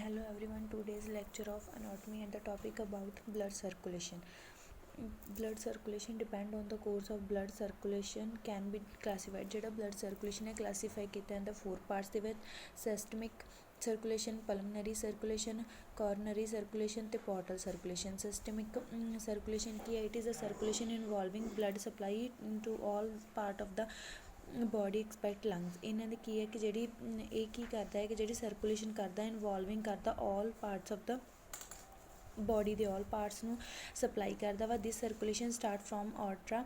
Hello everyone, today's lecture of anatomy and the topic about blood circulation. Blood circulation depend on the course of blood circulation can be classified. ਜਿਹੜਾ blood circulation ਹੈ classify ਕੀਤਾ ਜਾਂਦਾ 4 parts ਦੇ ਵਿੱਚ systemic circulation, pulmonary circulation, coronary circulation ਤੇ portal circulation. Systemic circulation ਕੀ ਹੈ? It is a circulation involving blood supply to all part of the body expect lungs. ਇਹਨਾਂ ਦੀ ਕੀ ਹੈ ਕਿ ਜਿਹੜੀ ਇਹ ਕੀ ਕਰਦਾ ਹੈ ਕਿ ਜਿਹੜੀ ਸਰਕੂਲੇਸ਼ਨ ਕਰਦਾ ਇਨਵੋਲਵਿੰਗ ਕਰਦਾ all parts of the body ਦੇ ਆਲ ਪਾਰਟਸ ਨੂੰ ਸਪਲਾਈ ਕਰਦਾ ਵਾ। This circulation start from aorta,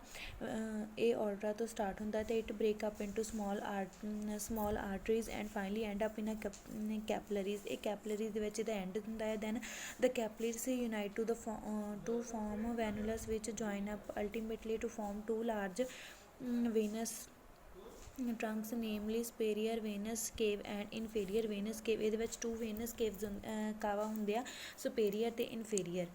ਇਹ ਆਰਟਰਾ ਤੋਂ ਸਟਾਰਟ ਹੁੰਦਾ ਅਤੇ it break up into small arteries and finally end up in capillaries. ਇਹ ਕੈਪਲਰੀਜ਼ ਦੇ ਵਿੱਚ ਇਹਦਾ ਐਂਡ ਹੁੰਦਾ ਹੈ। Then the capillaries unite to form venules ਵਿੱਚ join up ultimately to form two large venous trunks, namely superior venous cave and inferior venous cave। ਇਹਦੇ ਵਿੱਚ 2 venous caves ਕਾਵਾ ਹੁੰਦੇ ਆ, superior ਤੇ inferior।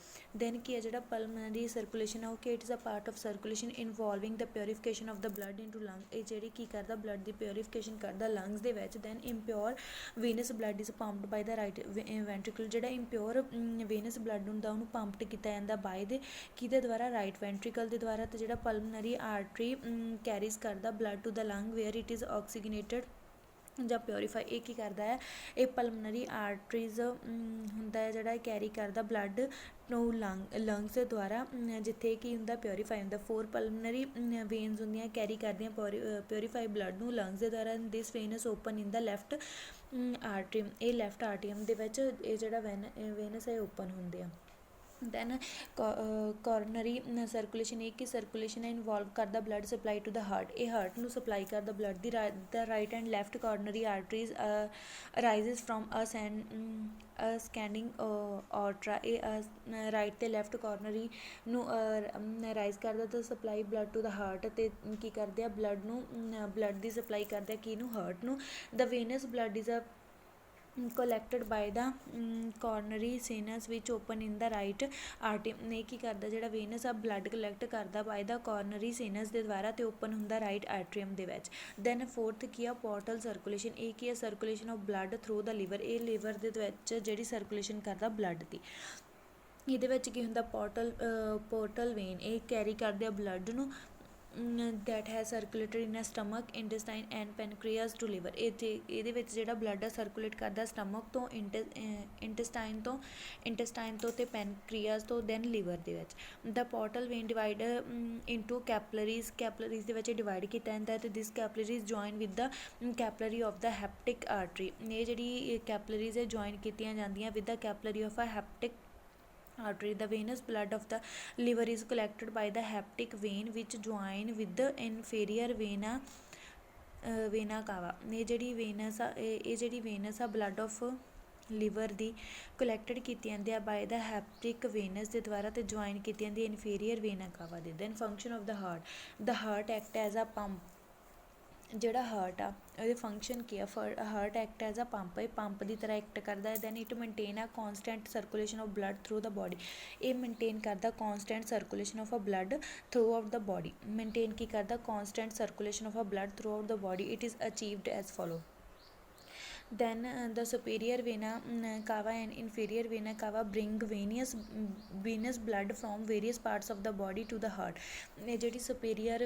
then ਕੀ ਹੈ ਜਿਹੜਾ pulmonary circulation ਆ ਉਹ ਕਿ it is a part of circulation involving the purification of the blood into lungs। ਇਹ ਜਿਹੜੀ ਕੀ ਕਰਦਾ blood ਦੀ purification ਕਰਦਾ lungs ਦੇ ਵਿੱਚ। then impure venous blood is pumped by the right ventricle। ਜਿਹੜਾ impure venous blood ਹੁੰਦਾ ਉਹਨੂੰ pumped ਕੀਤਾ ਜਾਂਦਾ by ਦੇ ਕਿਹਦੇ ਦੁਆਰਾ? right ventricle ਦੇ ਦੁਆਰਾ। ਤੇ ਜਿਹੜਾ pulmonary artery carries ਕਰਦਾ blood to the lung where it is oxygenated ਜਾਂ ਪਿਓਰੀਫਾਈ। ਇਹ ਕੀ ਕਰਦਾ ਹੈ? ਇਹ ਪਲਮਨਰੀ ਆਰਟਰੀਜ਼ ਹੁੰਦਾ ਹੈ ਜਿਹੜਾ ਕੈਰੀ ਕਰਦਾ ਬਲੱਡ ਨੂੰ ਲੰਗਸ ਦੇ ਦੁਆਰਾ, ਜਿੱਥੇ ਕੀ ਹੁੰਦਾ ਪਿਓਰੀਫਾਈ ਹੁੰਦਾ। 4 ਪਲਮਨਰੀ ਵੇਨਸ ਹੁੰਦੀਆਂ ਕੈਰੀ ਕਰਦੀਆਂ ਪਿਓਰੀਫਾਈ ਬਲੱਡ ਨੂੰ ਲੰਗਸ ਦੇ ਦੁਆਰਾ। ਦਿਸ ਵੇਨਸ ਓਪਨ ਇਨ ਦਾ ਲੈਫਟ ਆਰਟਰੀਅਮ। ਇਹ ਲੈਫਟ ਆਰਟਰੀਅਮ ਦੇ ਵਿੱਚ ਇਹ ਜਿਹੜਾ ਵੇਨਸ ਹੈ ਓਪਨ ਹੁੰਦੇ ਆ। ਦੈਨ ਕੋਰਨਰੀ ਸਰਕੂਲੇਸ਼ਨ, ਇਹ ਕੀ ਸਰਕੂਲੇਸ਼ਨ ਹੈ ਇਨਵੋਲਵ ਕਰਦਾ blood supply to the heart. ਇਹ ਹਾਰਟ ਨੂੰ ਸਪਲਾਈ ਕਰਦਾ ਬਲੱਡ ਦੀ। The right and left coronary arteries arises from ascending aorta. ਇਹ ਰਾਈਟ ਤੇ ਲੈਫਟ ਕੋਰਨਰੀ ਨੂੰ ਰਾਈਜ਼ ਕਰਦਾ ਤਾਂ supply blood to the heart. ਅਤੇ ਕੀ ਕਰਦੇ ਆ ਬਲੱਡ ਨੂੰ ਬਲੱਡ ਦੀ ਸਪਲਾਈ ਕਰਦੇ ਆ ਕਿਹਨੂੰ? ਹਾਰਟ ਨੂੰ। The venous blood is a collected by the coronary sinus which open in the right arterium। ਇਹ ਕੀ ਕਰਦਾ ਜਿਹੜਾ ਵੇਨਸ ਆ ਬਲੱਡ ਕਲੈਕਟ ਕਰਦਾ ਬਾਈ ਦਾ ਕੋਰਨਰੀ ਸਿਨਸ ਦੇ ਦੁਆਰਾ ਤੇ ਓਪਨ ਹੁੰਦਾ ਰਾਈਟ ਆਰਟਰੀਅਮ ਦੇ ਵਿੱਚ। ਦੈਨ 4th ਕੀ ਆ? Portal circulation. ਇਹ ਕੀ ਆ? Circulation of blood through the liver. ਇਹ ਲੀਵਰ ਦੇ ਵਿੱਚ ਜਿਹੜੀ ਸਰਕੂਲੇਸ਼ਨ ਕਰਦਾ ਬਲੱਡ ਦੀ। ਇਹਦੇ ਵਿੱਚ ਕੀ ਹੁੰਦਾ? ਪੋਰਟਲ ਵੇਨ ਇਹ ਕੈਰੀ ਕਰਦੇ ਆ ਬਲੱਡ ਨੂੰ that has circulated in a stomach, intestine and pancreas to liver। ਇਹਦੇ ਵਿੱਚ ਜਿਹੜਾ ਬਲੱਡ ਆ ਸਰਕੂਲੇਟ ਕਰਦਾ ਸਟਮਕ ਤੋਂ, ਇੰਟੈਸਟਾਈਨ ਤੋਂ ਤੇ ਪੈਨਕ੍ਰੀਆਸ ਤੋਂ, ਦੈਨ ਲੀਵਰ ਦੇ ਵਿੱਚ। The portal vein divide into capillaries ਦੇ ਵਿੱਚ ਡਿਵਾਈਡ ਕੀਤਾ ਜਾਂਦਾ ਹੈ। ਤੇ this capillaries join with the capillary of the hepatic artery. ਇਹ ਜਿਹੜੀ ਕੈਪਲਰੀਜ਼ ਹੈ ਜੁਆਇਨ ਕੀਤੀਆਂ ਜਾਂਦੀਆਂ with the capillary of a hepatic artery। The venous blood of the liver is collected by the hepatic vein which join with the inferior vena cava। ਇਹ ਜਿਹੜੀ veins ਆ blood of liver the collected ਕੀਤੀ ਜਾਂਦੀ ਆ bye ਦਾ ਹੈਪਟਿਕ veins ਦੇ ਦੁਆਰਾ ਤੇ join ਕੀਤੀ ਜਾਂਦੀ ਇਨਫੀਰੀਅਰ ਵੇਨਾ ਕਾਵਾ ਦੇ। Then function of the heart act as a pump. ਜਿਹੜਾ ਹਾਰਟ ਆ ਉਹਦੇ ਫੰਕਸ਼ਨ ਕੀ ਆ? Heart act as a pump. ਇਹ ਪੰਪ ਦੀ ਤਰ੍ਹਾਂ ਐਕਟ ਕਰਦਾ ਹੈ। Then it maintain a constant circulation of blood through the body. ਇਹ ਮੇਨਟੇਨ ਕਰਦਾ constant circulation of a blood throughout the body. Maintain ਕੀ ਕਰਦਾ? Constant circulation of a blood throughout the body. It is achieved as follow. then the superior vena cava and inferior vena cava bring venous blood from various parts of the body to the heart। ਇਹ ਜਿਹੜੀ superior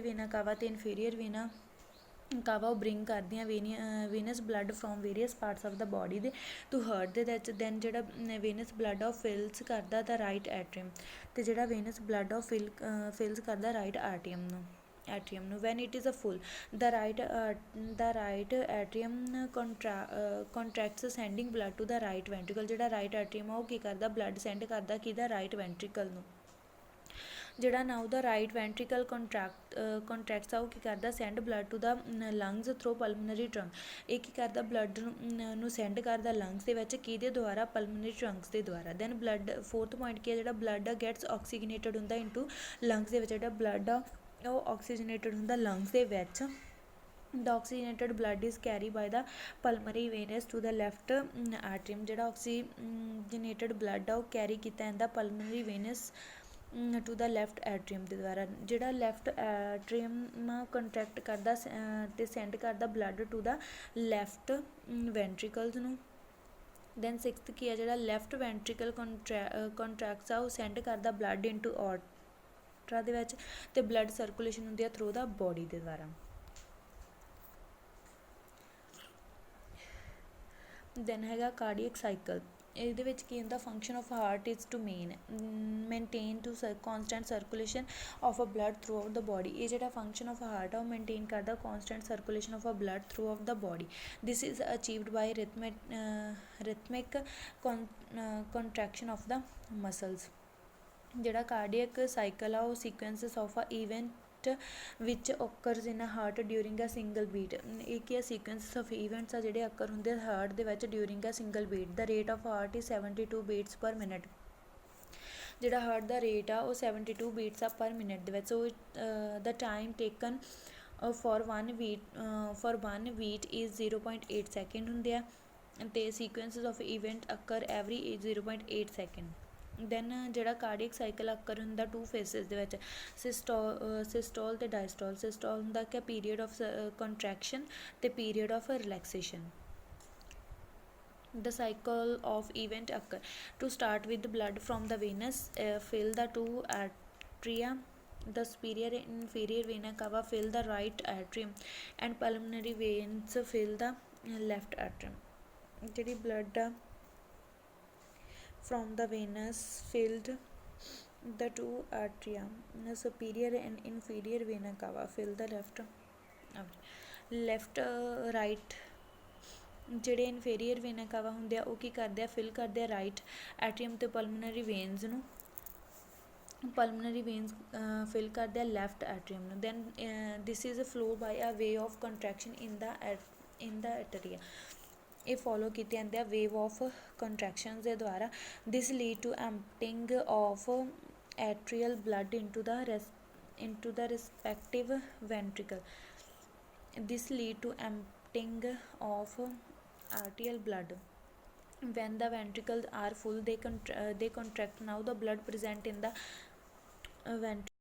vena cava ਤੇ inferior vena ਕਾਵਾ ਉਹ ਬਰਿੰਗ ਕਰਦੀਆਂ veins blood from various parts of the body ਦੇ to heart ਦੇ ਵਿੱਚ। Then ਜਿਹੜਾ veins blood ਉਹ ਫਿਲਸ ਕਰਦਾ ਦਾ ਰਾਈਟ ਐਟਰੀਅਮ। ਤੇ ਜਿਹੜਾ ਵੇਨਸ ਬਲੱਡ ਉਹ ਫਿਲਸ ਕਰਦਾ ਰਾਈਟ ਆਰਟਰੀਅਮ ਨੂੰ। when it is a full the right atrium contracts sending blood to the right ventricle। ਜਿਹੜਾ right atrium ਆ ਉਹ ਕੀ ਕਰਦਾ? blood send ਕਰਦਾ ਕਿਹਦਾ? right ventricle ਨੂੰ। ਜਿਹੜਾ ਨਾ ਉਹਦਾ ਰਾਈਟ ਵੈਂਟਰੀਕਲ ਕੰਟਰੈਕਟਸ ਆ ਉਹ ਕੀ ਕਰਦਾ? Send blood to the lungs through pulmonary trunk. ਇਹ ਕੀ ਕਰਦਾ? ਬਲੱਡ ਨੂੰ ਸੈਂਡ ਕਰਦਾ ਲੰਗਸ ਦੇ ਵਿੱਚ ਕਿਹਦੇ ਦੁਆਰਾ? ਪਲਮਨਰੀ ਟਰੰਕਸ ਦੇ ਦੁਆਰਾ। ਦੈਨ ਬਲੱਡ 4th ਪੁਆਇੰਟ ਕੀ ਆ? ਜਿਹੜਾ ਬਲੱਡ ਆ ਗੈਟਸ ਆਕਸੀਜਨੇਟਡ ਹੁੰਦਾ ਇਨਟੂ ਲੰਗਸ ਦੇ ਵਿੱਚ। ਜਿਹੜਾ ਬਲੱਡ ਆ ਉਹ ਆਕਸੀਜਨੇਟਡ ਹੁੰਦਾ ਲੰਗਸ ਦੇ ਵਿੱਚ। The oxygenated blood is carried by the pulmonary veins to the left atrium। ਜਿਹੜਾ oxygenated blood ਆ ਉਹ ਕੈਰੀ ਕੀਤਾ ਜਾਂਦਾ pulmonary veins to the left atrium ਦੇ ਦੁਆਰਾ। ਜਿਹੜਾ ਲੈਫਟ ਐਟਰੀਅਮ ਕੰਟਰੈਕਟ ਕਰਦਾ ਤੇ ਸੈਂਡ ਕਰਦਾ blood to the left ventricles ਨੂੰ। ਦੈਨ ਸਿਕਸਥ ਕੀ ਆ ਜਿਹੜਾ ਲੈਫਟ ਵੈਂਟਰੀਕਲ ਕੰਟਰੈਕਟਸ ਆ ਉਹ ਸੈਂਡ ਕਰਦਾ ਬਲੱਡ ਇਨਟੂ ਆਰਟਰਾ ਦੇ ਵਿੱਚ ਅਤੇ ਬਲੱਡ ਸਰਕੂਲੇਸ਼ਨ ਹੁੰਦੀ ਆ ਥਰੂ ਦਾ ਬੋਡੀ ਦੇ ਦੁਆਰਾ। ਦੈਨ ਹੈਗਾ ਕਾਰਡੀਅਕ ਸਾਈਕਲ। ਇਹਦੇ ਵਿੱਚ ਕੀ ਹੁੰਦਾ function of heart is to maintain to constant circulation of a blood throughout the body. ਇਹ ਜਿਹੜਾ ਫੰਕਸ਼ਨ ਆਫ ਹਾਰਟ ਆ ਉਹ ਮੇਨਟੇਨ ਕਰਦਾ constant circulation of a blood throughout the body. This is achieved by rhythmic contraction of the muscles. ਜਿਹੜਾ cardiac cycle ਆ ਉਹ sequences of a event which occurs in a heart during a single beat. ਇਹ ਕੀ ਆ ਸੀਕੁਐਂਸਿਸ of events ਆ ਜਿਹੜੇ ਅਕਰ ਹੁੰਦੇ ਆ ਹਾਰਟ ਦੇ ਵਿੱਚ during a single beat. The rate of heart is 72 beats per minute. ਜਿਹੜਾ ਹਾਰਟ ਦਾ ਰੇਟ ਆ ਉਹ 72 ਬੀਟਸ ਆ ਪਰ ਮਿੰਟ ਦੇ ਵਿੱਚ। So the time taken for one beat is 0.8 second ਹੁੰਦੇ ਆ ਅਤੇ sequences of event occur every 0.8 second. Then ਜਿਹੜਾ ਕਾਰਡੀਅਕ ਸਾਈਕਲ ਅਕਰ ਹੁੰਦਾ 2 ਫੇਸਿਸ ਦੇ ਵਿੱਚ ਸਿਸਟੋਲ ਅਤੇ ਡਾਇਸਟੋਲ। ਸਿਸਟੋਲ ਹੁੰਦਾ ਕਿ ਪੀਰੀਅਡ ਆਫ ਕੰਟਰੈਕਸ਼ਨ ਅਤੇ period of relaxation. The cycle of event occur to start with blood from the venous fill the two arteria. The superior and inferior vena cava fill the right atrium and pulmonary veins fill the left atrium. ਜਿਹੜੀ blood from the venous filled the two arteria. The superior and inferior vena cava fill the left right ਜਿਹੜੇ inferior vena ਕਾਵਾ ਹੁੰਦੇ ਆ ਉਹ ਕੀ ਕਰਦੇ ਆ fill ਕਰਦੇ ਆ right atrium ਅਤੇ ਪਲਮਨਰੀ ਵੇਨਸ ਨੂੰ। ਪਲਮਨਰੀ ਵੇਨਸ ਫਿਲ ਕਰਦੇ ਆ ਲੈਫਟ ਐਟਰੀਅਮ ਨੂੰ। Then this is a flow by a way of contraction in the atria. ਇਹ ਫੋਲੋ ਕੀਤੇ ਜਾਂਦੇ ਆ ਵੇਵ ਆਫ ਕੰਟਰੈਕਸ਼ਨ ਦੇ ਦੁਆਰਾ। This lead to emptying of atrial blood into the respective ventricle. This lead to emptying of arterial blood. When the ventricles are full they contract. Now the blood present in the ventricle